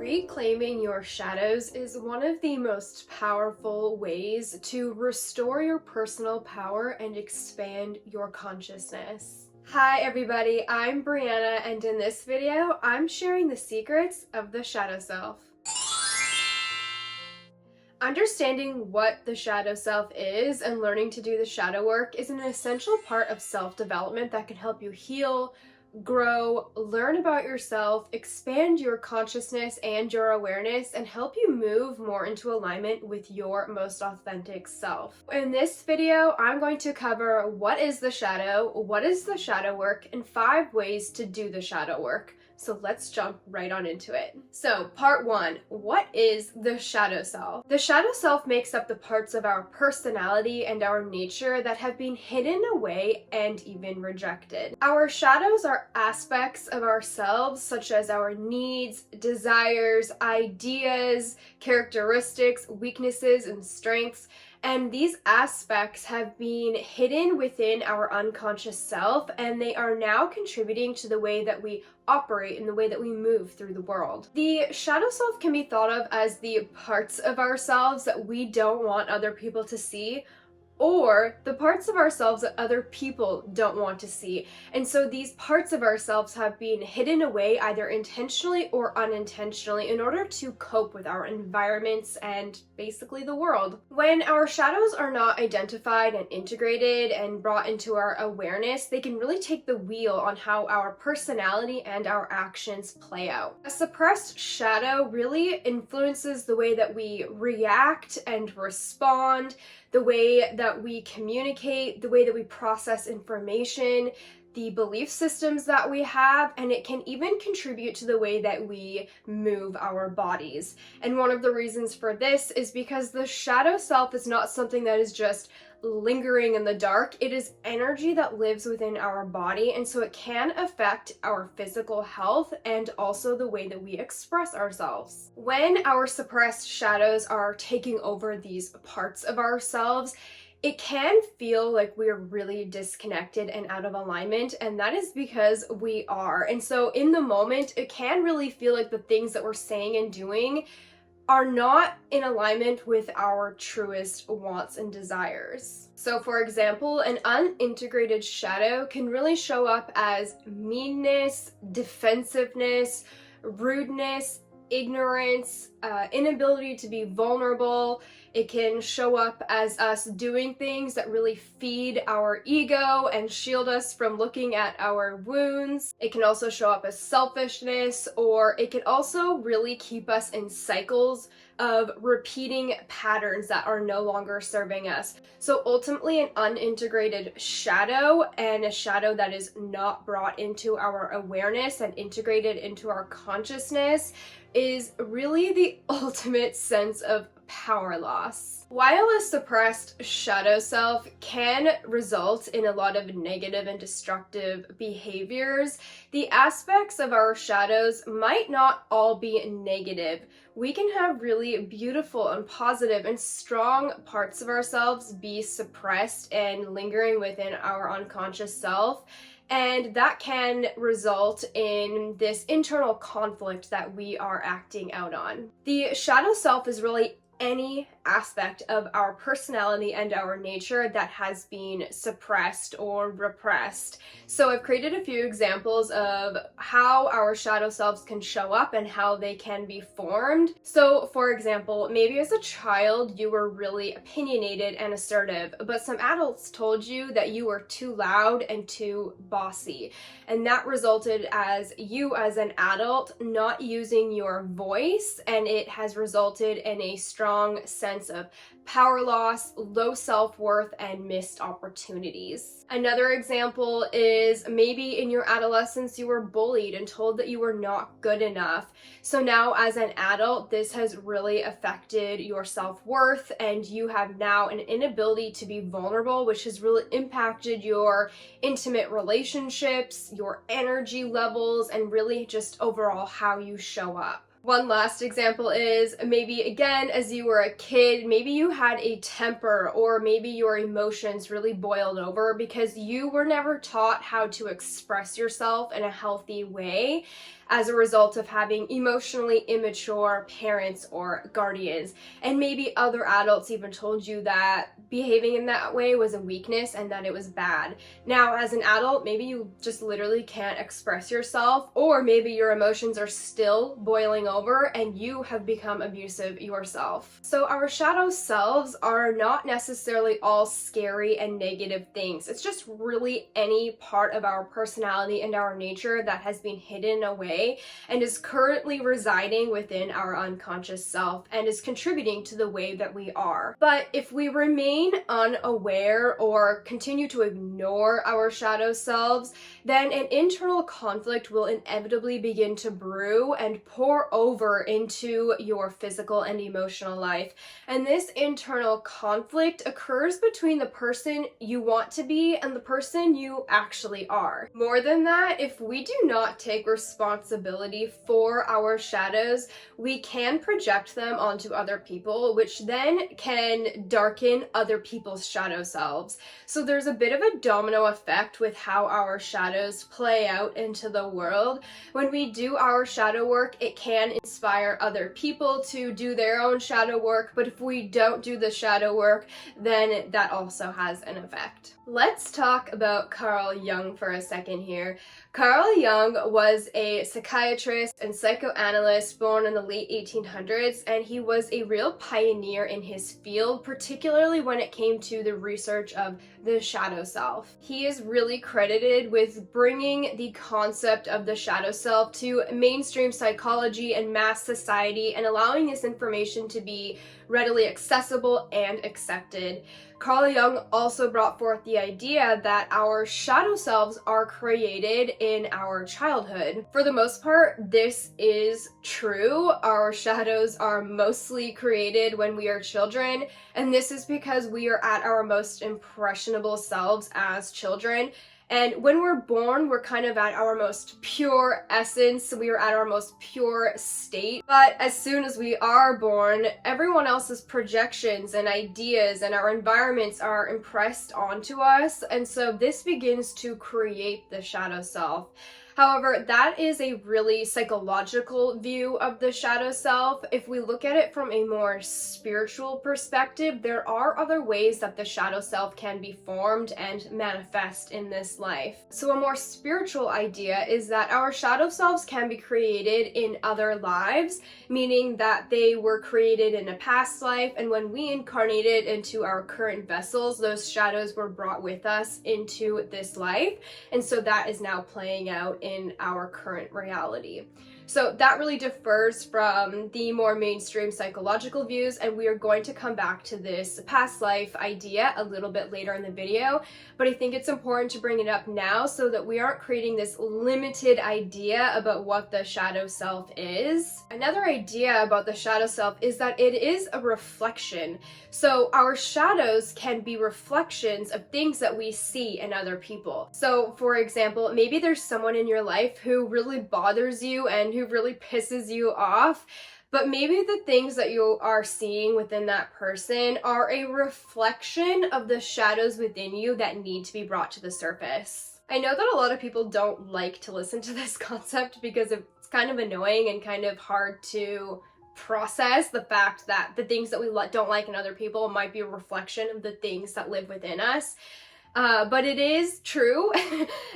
Reclaiming your shadows is one of the most powerful ways to restore your personal power and expand your consciousness. Hi everybody, I'm Brianna, and in this video, I'm sharing the secrets of the shadow self. Understanding what the shadow self is and learning to do the shadow work is an essential part of self-development that can help you heal, grow, learn about yourself, expand your consciousness and your awareness, and help you move more into alignment with your most authentic self. In this video, I'm going to cover what is the shadow work, and 5 ways to do the shadow work. So let's jump right on into it. So part 1, what is the shadow self? The shadow self makes up the parts of our personality and our nature that have been hidden away and even rejected. Our shadows are aspects of ourselves such as our needs, desires, ideas, characteristics, weaknesses, and strengths. And these aspects have been hidden within our unconscious self, and they are now contributing to the way that we operate and the way that we move through the world. The shadow self can be thought of as the parts of ourselves that we don't want other people to see, or the parts of ourselves that other people don't want to see. And so these parts of ourselves have been hidden away either intentionally or unintentionally in order to cope with our environments and basically the world. When our shadows are not identified and integrated and brought into our awareness, they can really take the wheel on how our personality and our actions play out. A suppressed shadow really influences the way that we react and respond, the way that we communicate, the way that we process information, the belief systems that we have, and it can even contribute to the way that we move our bodies. And one of the reasons for this is because the shadow self is not something that is just lingering in the dark. It is energy that lives within our body, and so it can affect our physical health and also the way that we express ourselves. When our suppressed shadows are taking over these parts of ourselves, it can feel like we're really disconnected and out of alignment, and that is because we are. And so in the moment, it can really feel like the things that we're saying and doing are not in alignment with our truest wants and desires. So for example, an unintegrated shadow can really show up as meanness, defensiveness, rudeness, ignorance, inability to be vulnerable. It can show up as us doing things that really feed our ego and shield us from looking at our wounds. It can also show up as selfishness, or it can also really keep us in cycles of repeating patterns that are no longer serving us. So ultimately, an unintegrated shadow, and a shadow that is not brought into our awareness and integrated into our consciousness, is really the ultimate sense of power loss. While a suppressed shadow self can result in a lot of negative and destructive behaviors, the aspects of our shadows might not all be negative. We can have really beautiful and positive and strong parts of ourselves be suppressed and lingering within our unconscious self. And that can result in this internal conflict that we are acting out on. The shadow self is really any aspect of our personality and our nature that has been suppressed or repressed. So I've created a few examples of how our shadow selves can show up and how they can be formed. So for example, maybe as a child you were really opinionated and assertive, but some adults told you that you were too loud and too bossy. And that resulted as you as an adult not using your voice, and it has resulted in a strong sense of power loss, low self-worth, and missed opportunities. Another example is maybe in your adolescence you were bullied and told that you were not good enough. So now as an adult, this has really affected your self-worth, and you have now an inability to be vulnerable, which has really impacted your intimate relationships, your energy levels, and really just overall how you show up. One last example is maybe, again, as you were a kid, maybe you had a temper, or maybe your emotions really boiled over because you were never taught how to express yourself in a healthy way as a result of having emotionally immature parents or guardians. And maybe other adults even told you that behaving in that way was a weakness and that it was bad. Now, as an adult, maybe you just literally can't express yourself, or maybe your emotions are still boiling over and you have become abusive yourself. So our shadow selves are not necessarily all scary and negative things. It's just really any part of our personality and our nature that has been hidden away and is currently residing within our unconscious self and is contributing to the way that we are. But if we remain unaware or continue to ignore our shadow selves, then an internal conflict will inevitably begin to brew and pour over into your physical and emotional life. And this internal conflict occurs between the person you want to be and the person you actually are. More than that, if we do not take responsibility for our shadows, we can project them onto other people, which then can darken other people's shadow selves. So there's a bit of a domino effect with how our shadows play out into the world. When we do our shadow work, it can inspire other people to do their own shadow work, but if we don't do the shadow work, then that also has an effect. Let's talk about Carl Jung for a second here. Carl Jung was a psychiatrist and psychoanalyst born in the late 1800s, and he was a real pioneer in his field, particularly when it came to the research of the shadow self. He is really credited with bringing the concept of the shadow self to mainstream psychology and mass society and allowing this information to be readily accessible and accepted. Carl Jung also brought forth the idea that our shadow selves are created in our childhood. For the most part, this is true. Our shadows are mostly created when we are children, and this is because we are at our most impressionable selves as children. And when we're born, we're kind of at our most pure essence. We are at our most pure state. But as soon as we are born, everyone else's projections and ideas and our environments are impressed onto us. And so this begins to create the shadow self. However, that is a really psychological view of the shadow self. If we look at it from a more spiritual perspective, there are other ways that the shadow self can be formed and manifest in this life. So a more spiritual idea is that our shadow selves can be created in other lives, meaning that they were created in a past life, and when we incarnated into our current vessels, those shadows were brought with us into this life, and so that is now playing out in our current reality. So that really differs from the more mainstream psychological views, and we are going to come back to this past life idea a little bit later in the video, but I think it's important to bring it up now so that we aren't creating this limited idea about what the shadow self is. Another idea about the shadow self is that it is a reflection. So our shadows can be reflections of things that we see in other people. So for example, maybe there's someone in your life who really bothers you and who really pisses you off, but maybe the things that you are seeing within that person are a reflection of the shadows within you that need to be brought to the surface. I know that a lot of people don't like to listen to this concept because it's kind of annoying and kind of hard to process the fact that the things that we don't like in other people might be a reflection of the things that live within us. But it is true,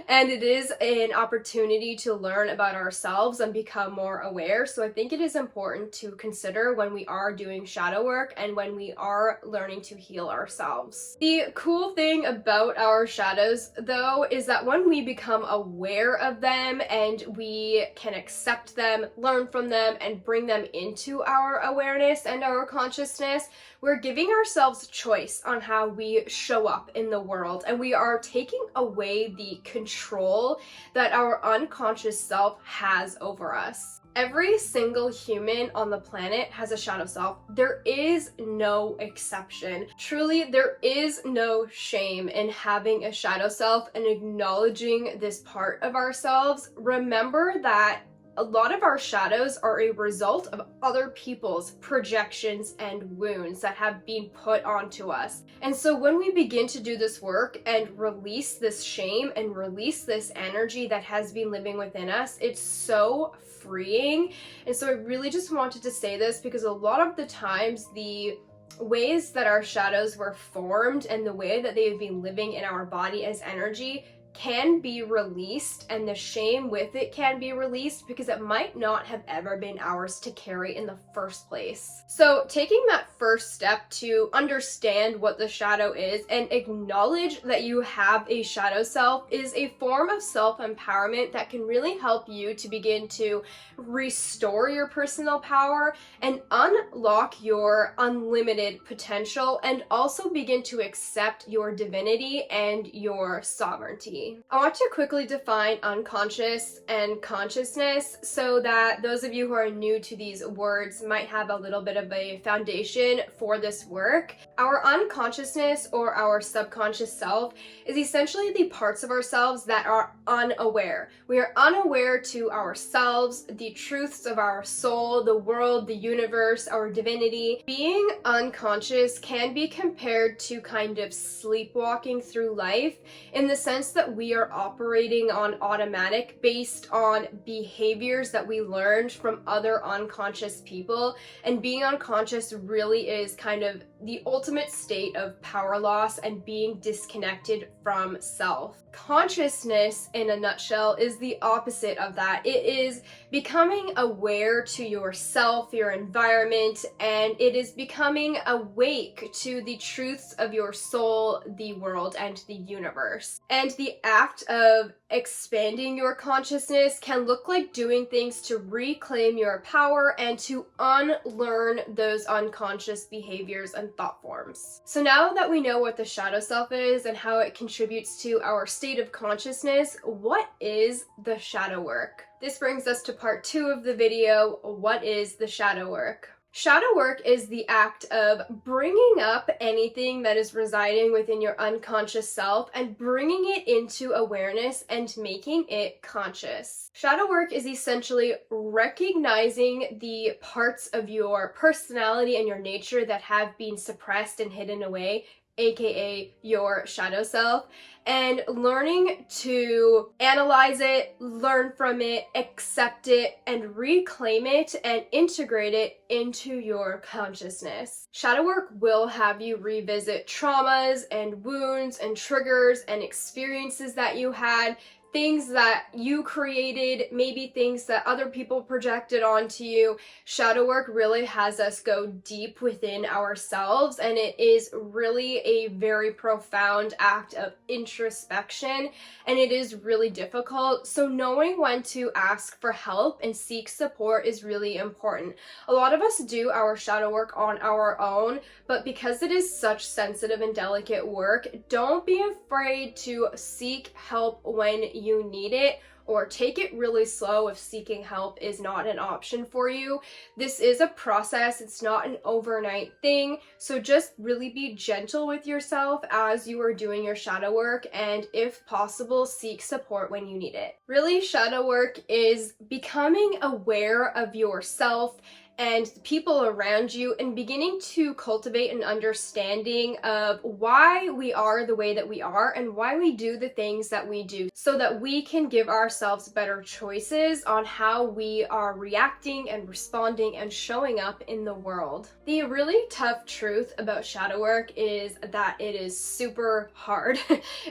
and it is an opportunity to learn about ourselves and become more aware. So I think it is important to consider when we are doing shadow work and when we are learning to heal ourselves. The cool thing about our shadows, though, is that when we become aware of them and we can accept them, learn from them, and bring them into our awareness and our consciousness, we're giving ourselves choice on how we show up in the world, and we are taking away the control that our unconscious self has over us. Every single human on the planet has a shadow self. There is no exception. Truly, there is no shame in having a shadow self and acknowledging this part of ourselves. Remember that a lot of our shadows are a result of other people's projections and wounds that have been put onto us. And so when we begin to do this work and release this shame and release this energy that has been living within us, it's so freeing. And so I really just wanted to say this because a lot of the times the ways that our shadows were formed and the way that they've been living in our body as energy can be released, and the shame with it can be released because it might not have ever been ours to carry in the first place. So taking that first step to understand what the shadow is and acknowledge that you have a shadow self is a form of self-empowerment that can really help you to begin to restore your personal power and unlock your unlimited potential, and also begin to accept your divinity and your sovereignty. I want to quickly define unconscious and consciousness so that those of you who are new to these words might have a little bit of a foundation for this work. Our unconsciousness, or our subconscious self, is essentially the parts of ourselves that are unaware. We are unaware to ourselves, the truths of our soul, the world, the universe, our divinity. Being unconscious can be compared to kind of sleepwalking through life, in the sense that we are operating on automatic based on behaviors that we learned from other unconscious people. And being unconscious really is kind of the ultimate state of power loss and being disconnected from self. Consciousness, in a nutshell, is the opposite of that. It is becoming aware to yourself, your environment, and it is becoming awake to the truths of your soul, the world, and the universe. And the act of expanding your consciousness can look like doing things to reclaim your power and to unlearn those unconscious behaviors and thought forms. So now that we know what the shadow self is and how it contributes to our state of consciousness, what is the shadow work? This brings us to part 2 of the video. What is the shadow work? Shadow work is the act of bringing up anything that is residing within your unconscious self and bringing it into awareness and making it conscious. Shadow work is essentially recognizing the parts of your personality and your nature that have been suppressed and hidden away, aka your shadow self, and learning to analyze it, learn from it, accept it, and reclaim it and integrate it into your consciousness. Shadow work will have you revisit traumas and wounds and triggers and experiences that you had, things that you created, maybe things that other people projected onto you. Shadow work really has us go deep within ourselves, and it is really a very profound act of introspection, and it is really difficult. So knowing when to ask for help and seek support is really important. A lot of us do our shadow work on our own, but because it is such sensitive and delicate work, don't be afraid to seek help when you need it, or take it really slow if seeking help is not an option for you. This is a process, it's not an overnight thing, so just really be gentle with yourself as you are doing your shadow work, and if possible, seek support when you need it. Really, shadow work is becoming aware of yourself and the people around you, and beginning to cultivate an understanding of why we are the way that we are and why we do the things that we do, so that we can give ourselves better choices on how we are reacting and responding and showing up in the world. The really tough truth about shadow work is that it is super hard.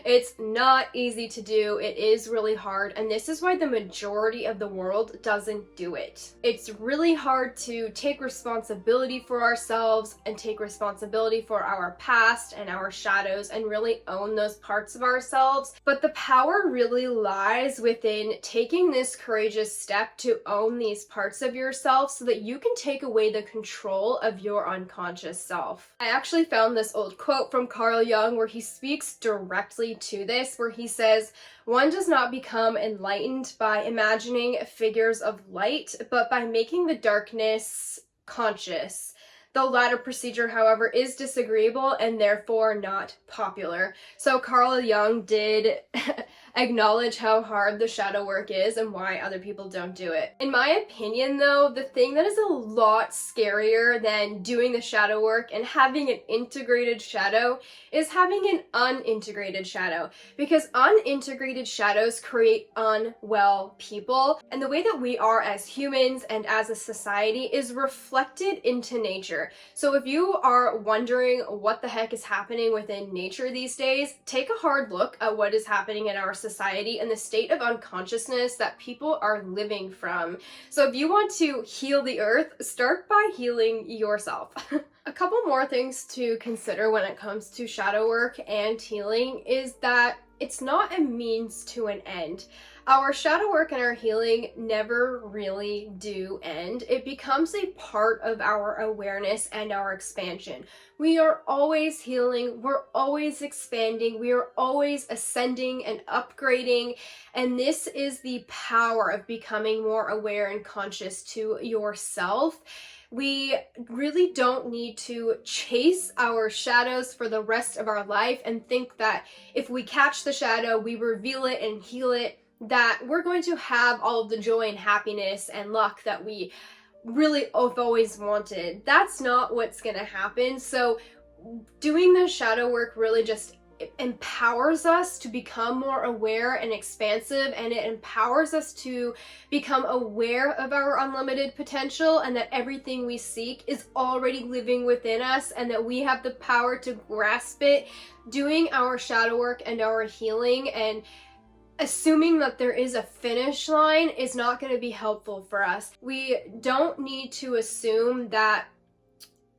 It's not easy to do, it is really hard, and this is why the majority of the world doesn't do it. It's really hard to take responsibility for ourselves and take responsibility for our past and our shadows and really own those parts of ourselves. But the power really lies within taking this courageous step to own these parts of yourself so that you can take away the control of your unconscious self. I actually found this old quote from Carl Jung where he speaks directly to this, where he says, "One does not become enlightened by imagining figures of light, but by making the darkness conscious. The latter procedure, however, is disagreeable and therefore not popular." So Carl Jung did acknowledge how hard the shadow work is and why other people don't do it. In my opinion though, the thing that is a lot scarier than doing the shadow work and having an integrated shadow is having an unintegrated shadow, because unintegrated shadows create unwell people, and the way that we are as humans and as a society is reflected into nature. So if you are wondering what the heck is happening within nature these days, take a hard look at what is happening in our society and the state of unconsciousness that people are living from. So if you want to heal the earth, start by healing yourself. A couple more things to consider when it comes to shadow work and healing is that it's not a means to an end. Our shadow work and our healing never really do end. It becomes a part of our awareness and our expansion. We are always healing, we're always expanding, we are always ascending and upgrading, and this is the power of becoming more aware and conscious to yourself. We really don't need to chase our shadows for the rest of our life and think that if we catch the shadow, we reveal it and heal it, that we're going to have all of the joy and happiness and luck that we really have always wanted. That's not what's going to happen. So doing the shadow work really just empowers us to become more aware and expansive, and it empowers us to become aware of our unlimited potential and that everything we seek is already living within us and that we have the power to grasp it. Doing our shadow work and our healing and assuming that there is a finish line is not going to be helpful for us. We don't need to assume that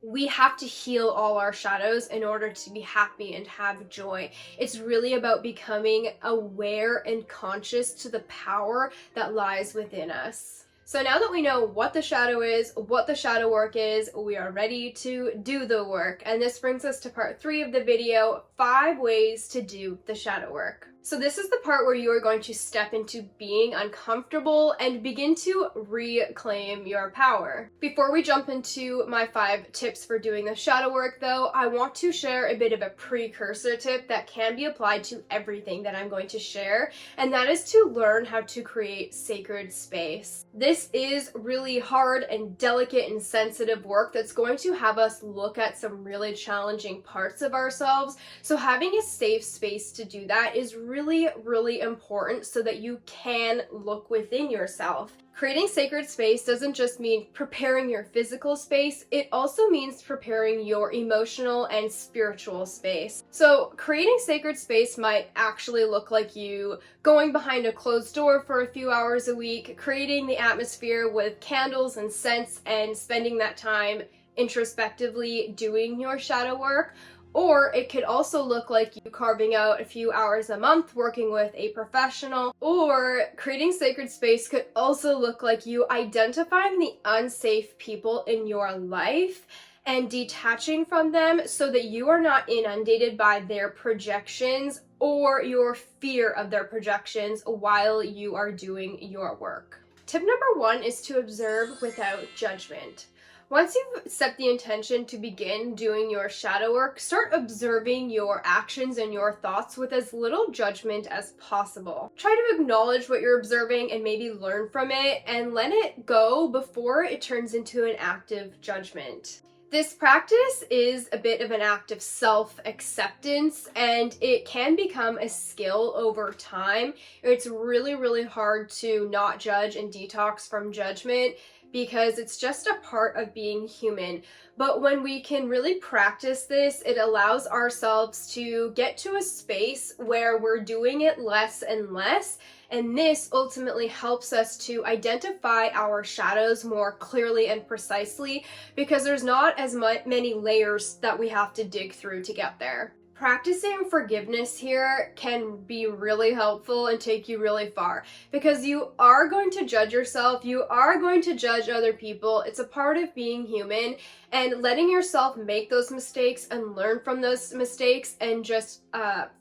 we have to heal all our shadows in order to be happy and have joy. It's really about becoming aware and conscious to the power that lies within us. So now that we know what the shadow is, what the shadow work is, we are ready to do the work. And this brings us to part 3 of the video, 5 ways to do the shadow work. So this is the part where you are going to step into being uncomfortable and begin to reclaim your power. Before we jump into my 5 tips for doing the shadow work though, I want to share a bit of a precursor tip that can be applied to everything that I'm going to share, and that is to learn how to create sacred space. This is really hard and delicate and sensitive work that's going to have us look at some really challenging parts of ourselves. So having a safe space to do that is really important so that you can look within yourself. Creating sacred space doesn't just mean preparing your physical space, it also means preparing your emotional and spiritual space. So creating sacred space might actually look like you going behind a closed door for a few hours a week, creating the atmosphere with candles and scents and spending that time introspectively doing your shadow work. Or it could also look like you carving out a few hours a month working with a professional. Or creating sacred space could also look like you identifying the unsafe people in your life and detaching from them so that you are not inundated by their projections or your fear of their projections while you are doing your work. Tip number 1 is to observe without judgment. Once you've set the intention to begin doing your shadow work, start observing your actions and your thoughts with as little judgment as possible. Try to acknowledge what you're observing and maybe learn from it, and let it go before it turns into an active judgment. This practice is a bit of an act of self-acceptance, and it can become a skill over time. It's really hard to not judge and detox from judgment, because it's just a part of being human. But when we can really practice this, it allows ourselves to get to a space where we're doing it less and less, and this ultimately helps us to identify our shadows more clearly and precisely, because there's not as many layers that we have to dig through to get there. Practicing forgiveness here can be really helpful and take you really far, because you are going to judge yourself, you are going to judge other people. It's a part of being human, and letting yourself make those mistakes and learn from those mistakes and just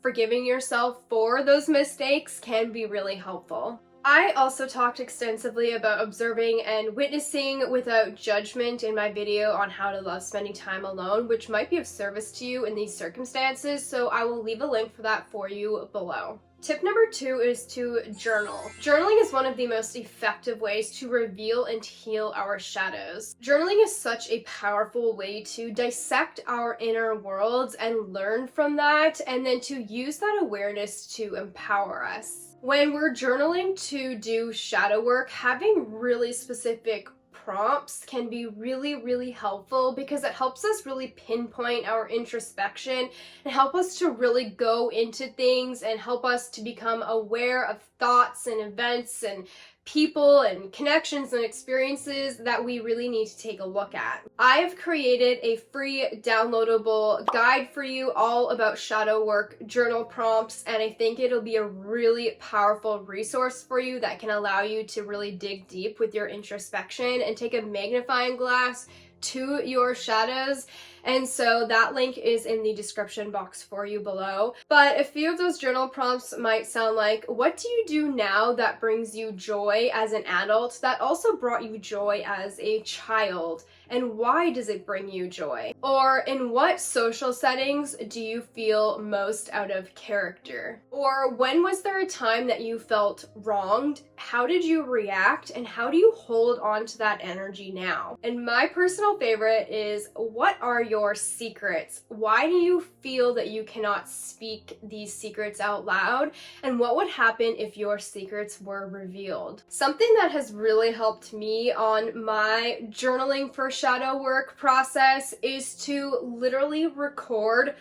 forgiving yourself for those mistakes can be really helpful. I also talked extensively about observing and witnessing without judgment in my video on how to love spending time alone, which might be of service to you in these circumstances, so I will leave a link for that for you below. Tip number 2 is to journal. Journaling is one of the most effective ways to reveal and heal our shadows. Journaling is such a powerful way to dissect our inner worlds and learn from that, and then to use that awareness to empower us. When we're journaling to do shadow work, having really specific prompts can be really helpful because it helps us really pinpoint our introspection and help us to really go into things and help us to become aware of thoughts and events and people and connections and experiences that we really need to take a look at. I've created a free downloadable guide for you all about shadow work journal prompts, and I think it'll be a really powerful resource for you that can allow you to really dig deep with your introspection and take a magnifying glass to your shadows. And so that link is in the description box for you below. But a few of those journal prompts might sound like, what do you do now that brings you joy as an adult that also brought you joy as a child? And why does it bring you joy? Or in what social settings do you feel most out of character? Or when was there a time that you felt wronged? How did you react? And how do you hold on to that energy now? And my personal favorite is, what are your secrets? Why do you feel that you cannot speak these secrets out loud? And what would happen if your secrets were revealed? Something that has really helped me on my journaling for shadow work process is to literally record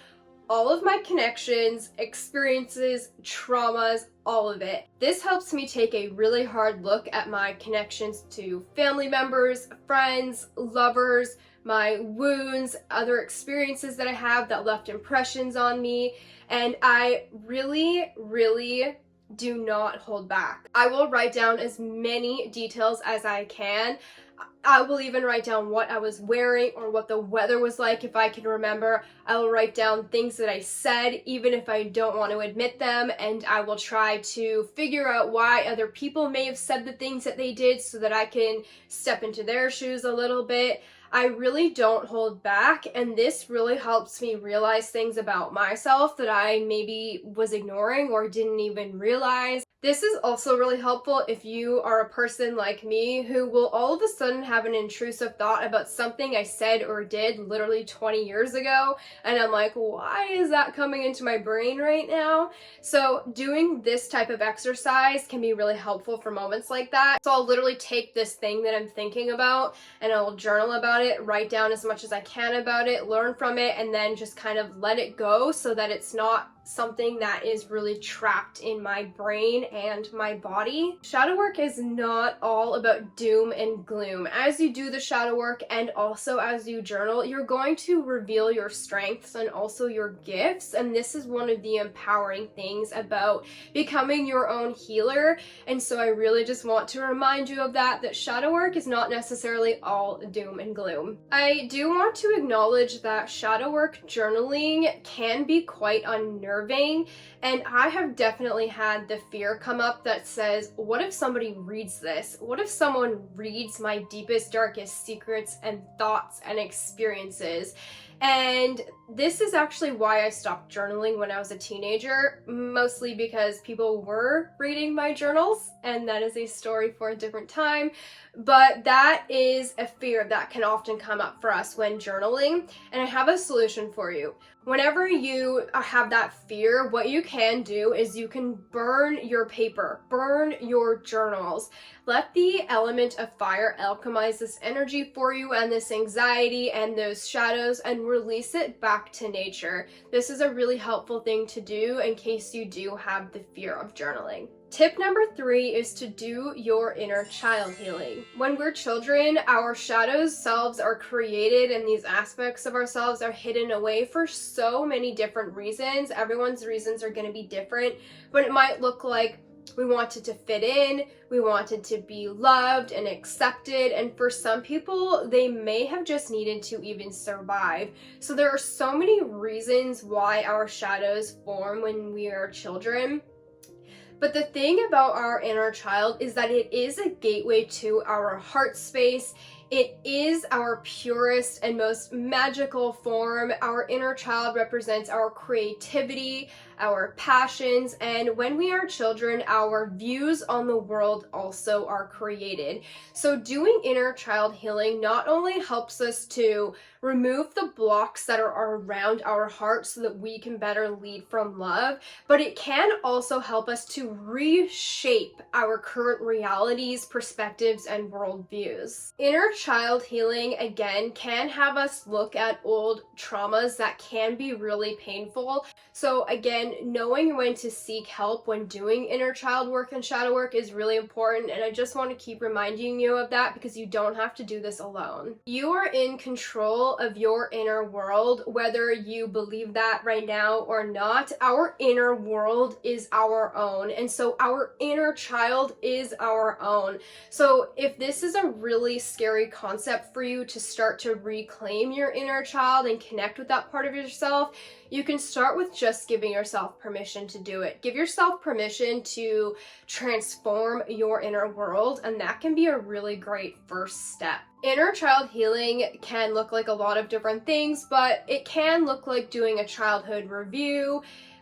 all of my connections, experiences, traumas, all of it. This helps me take a really hard look at my connections to family members, friends, lovers, my wounds, other experiences that I have that left impressions on me, and I really do not hold back. I will write down as many details as I can. I will even write down what I was wearing or what the weather was like if I can remember. I will write down things that I said even if I don't want to admit them, and I will try to figure out why other people may have said the things that they did so that I can step into their shoes a little bit. I really don't hold back, and this really helps me realize things about myself that I maybe was ignoring or didn't even realize. This is also really helpful if you are a person like me who will all of a sudden have an intrusive thought about something I said or did literally 20 years ago, and I'm like, why is that coming into my brain right now? So doing this type of exercise can be really helpful for moments like that. So I'll literally take this thing that I'm thinking about and I'll journal about it, write down as much as I can about it, learn from it, and then just kind of let it go so that it's not something that is really trapped in my brain and my body. Shadow work is not all about doom and gloom. As you do the shadow work and also as you journal, you're going to reveal your strengths and also your gifts, and this is one of the empowering things about becoming your own healer. And so I really just want to remind you of that shadow work is not necessarily all doom and gloom. I do want to acknowledge that shadow work journaling can be quite unnerving, and I have definitely had the fear come up that says, what if somebody reads this? What if someone reads my deepest, darkest secrets and thoughts and experiences? And this is actually why I stopped journaling when I was a teenager, mostly because people were reading my journals, and that is a story for a different time. But that is a fear that can often come up for us when journaling, and I have a solution for you. Whenever you have that fear, what you can do is you can burn your paper, burn your journals. Let the element of fire alchemize this energy for you and this anxiety and those shadows, and release it back to nature. This is a really helpful thing to do in case you do have the fear of journaling. Tip number 3 is to do your inner child healing. When we're children, our shadow selves are created and these aspects of ourselves are hidden away for so many different reasons. Everyone's reasons are going to be different, but it might look like we wanted to fit in, we wanted to be loved and accepted, and for some people, they may have just needed to even survive. So there are so many reasons why our shadows form when we are children. But the thing about our inner child is that it is a gateway to our heart space. It is our purest and most magical form. Our inner child represents our creativity, our passions, and when we are children, our views on the world also are created. So doing inner child healing not only helps us to remove the blocks that are around our heart so that we can better lead from love, but it can also help us to reshape our current realities, perspectives, and worldviews. Inner child healing, again, can have us look at old traumas that can be really painful. So again, knowing when to seek help when doing inner child work and shadow work is really important, and I just want to keep reminding you of that because you don't have to do this alone. You are in control of your inner world, whether you believe that right now or not. Our inner world is our own, and so our inner child is our own. So if this is a really scary concept for you to start to reclaim your inner child and connect with that part of yourself, you can start with just giving yourself permission to do it. Give yourself permission to transform your inner world, and that can be a really great first step. Inner child healing can look like a lot of different things, but it can look like doing a childhood review,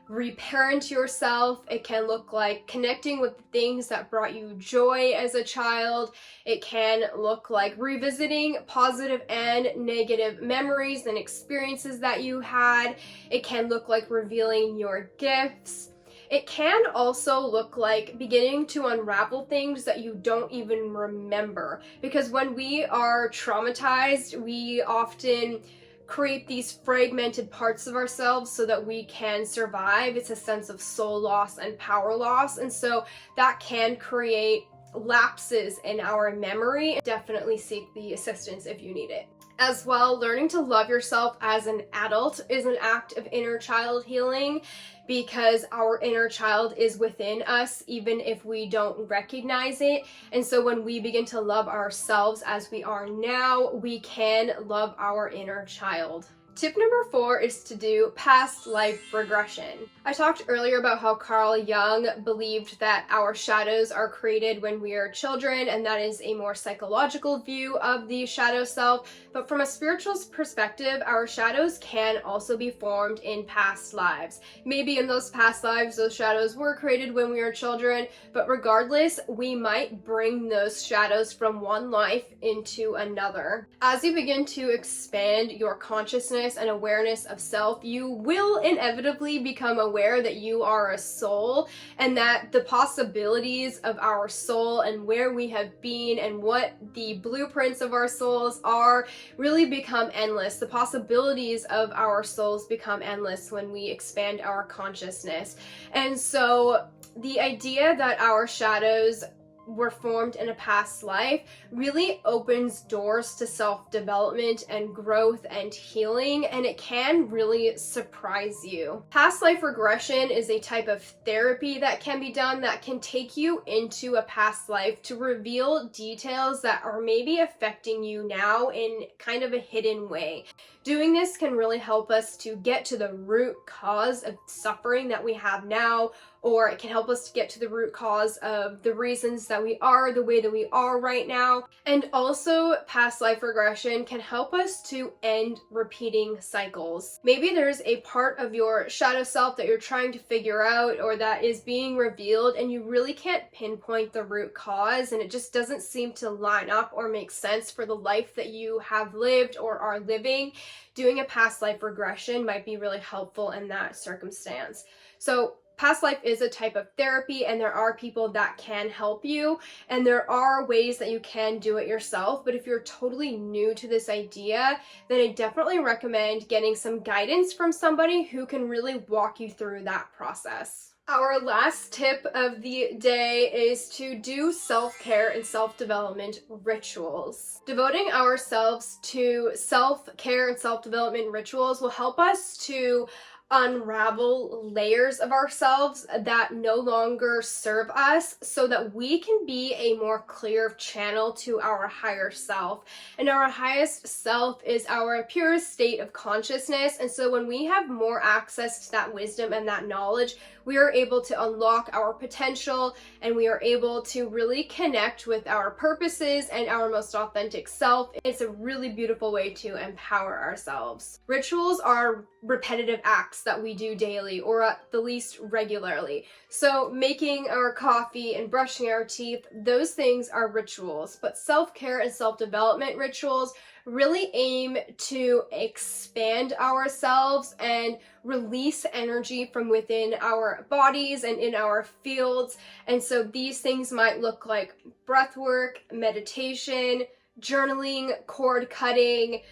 reparent yourself. It can look like connecting with the things that brought you joy as a child. It can look like revisiting positive and negative memories and experiences that you had. It can look like revealing your gifts. It can also look like beginning to unravel things that you don't even remember, because when we are traumatized, we often create these fragmented parts of ourselves so that we can survive. It's a sense of soul loss and power loss, and so that can create lapses in our memory. Definitely seek the assistance if you need it. As well, learning to love yourself as an adult is an act of inner child healing, because our inner child is within us even if we don't recognize it. And so when we begin to love ourselves as we are now, we can love our inner child. Tip number 4 is to do past life regression. I talked earlier about how Carl Jung believed that our shadows are created when we are children, and that is a more psychological view of the shadow self. But from a spiritual perspective, our shadows can also be formed in past lives. Maybe in those past lives, those shadows were created when we were children, but regardless, we might bring those shadows from one life into another. As you begin to expand your consciousness and awareness of self, you will inevitably become aware that you are a soul, and that the possibilities of our soul and where we have been and what the blueprints of our souls are really become endless. The possibilities of our souls become endless when we expand our consciousness. And so the idea that our shadows were formed in a past life really opens doors to self-development and growth and healing, and it can really surprise you. Past life regression is a type of therapy that can be done that can take you into a past life to reveal details that are maybe affecting you now in kind of a hidden way. Doing this can really help us to get to the root cause of suffering that we have now, or it can help us to get to the root cause of the reasons that we are the way that we are right now. And also, past life regression can help us to end repeating cycles. Maybe there's a part of your shadow self that you're trying to figure out or that is being revealed, and you really can't pinpoint the root cause, and it just doesn't seem to line up or make sense for the life that you have lived or are living. Doing a past life regression might be really helpful in that circumstance. So past life is a type of therapy, and there are people that can help you, and there are ways that you can do it yourself. But if you're totally new to this idea, then I definitely recommend getting some guidance from somebody who can really walk you through that process. Our last tip of the day is to do self-care and self-development rituals. Devoting ourselves to self-care and self-development rituals will help us to unravel layers of ourselves that no longer serve us, so that we can be a more clear channel to our higher self. And our highest self is our purest state of consciousness, and so when we have more access to that wisdom and that knowledge, we are able to unlock our potential, and we are able to really connect with our purposes and our most authentic self. It's a really beautiful way to empower ourselves. Rituals are repetitive acts that we do daily, or at the least regularly. So making our coffee and brushing our teeth, those things are rituals. But self-care and self-development rituals really aim to expand ourselves and release energy from within our bodies and in our fields. And so these things might look like breath work, meditation, journaling, cord cutting,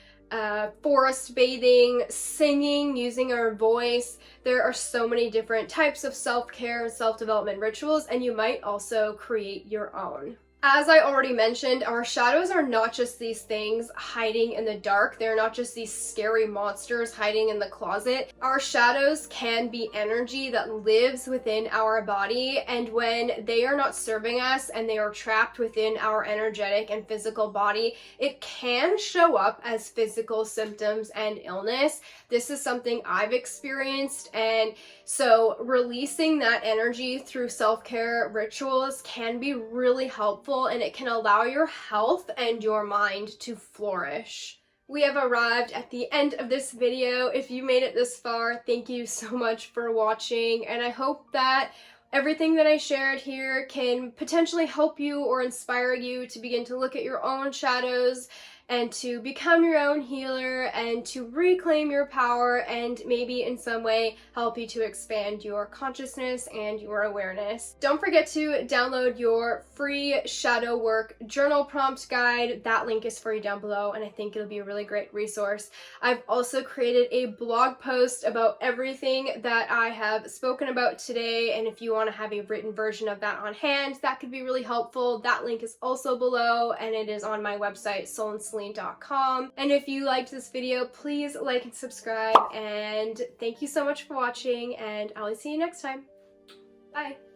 forest bathing, singing, using our voice. There are so many different types of self-care and self-development rituals, and you might also create your own. As I already mentioned, our shadows are not just these things hiding in the dark. They're not just these scary monsters hiding in the closet. Our shadows can be energy that lives within our body, and when they are not serving us and they are trapped within our energetic and physical body, it can show up as physical symptoms and illness. This is something I've experienced, and so releasing that energy through self-care rituals can be really helpful, and it can allow your health and your mind to flourish. We have arrived at the end of this video. If you made it this far, thank you so much for watching, and I hope that everything that I shared here can potentially help you or inspire you to begin to look at your own shadows and to become your own healer and to reclaim your power, and maybe in some way help you to expand your consciousness and your awareness. Don't forget to download your free shadow work journal prompt guide. That link is for you down below, and I think it'll be a really great resource. I've also created a blog post about everything that I have spoken about today, and if you want to have a written version of that on hand, that could be really helpful. That link is also below, and it is on my website, soulandceline.com. And if you liked this video, please like and subscribe, and thank you so much for watching, and I'll see you next time. Bye!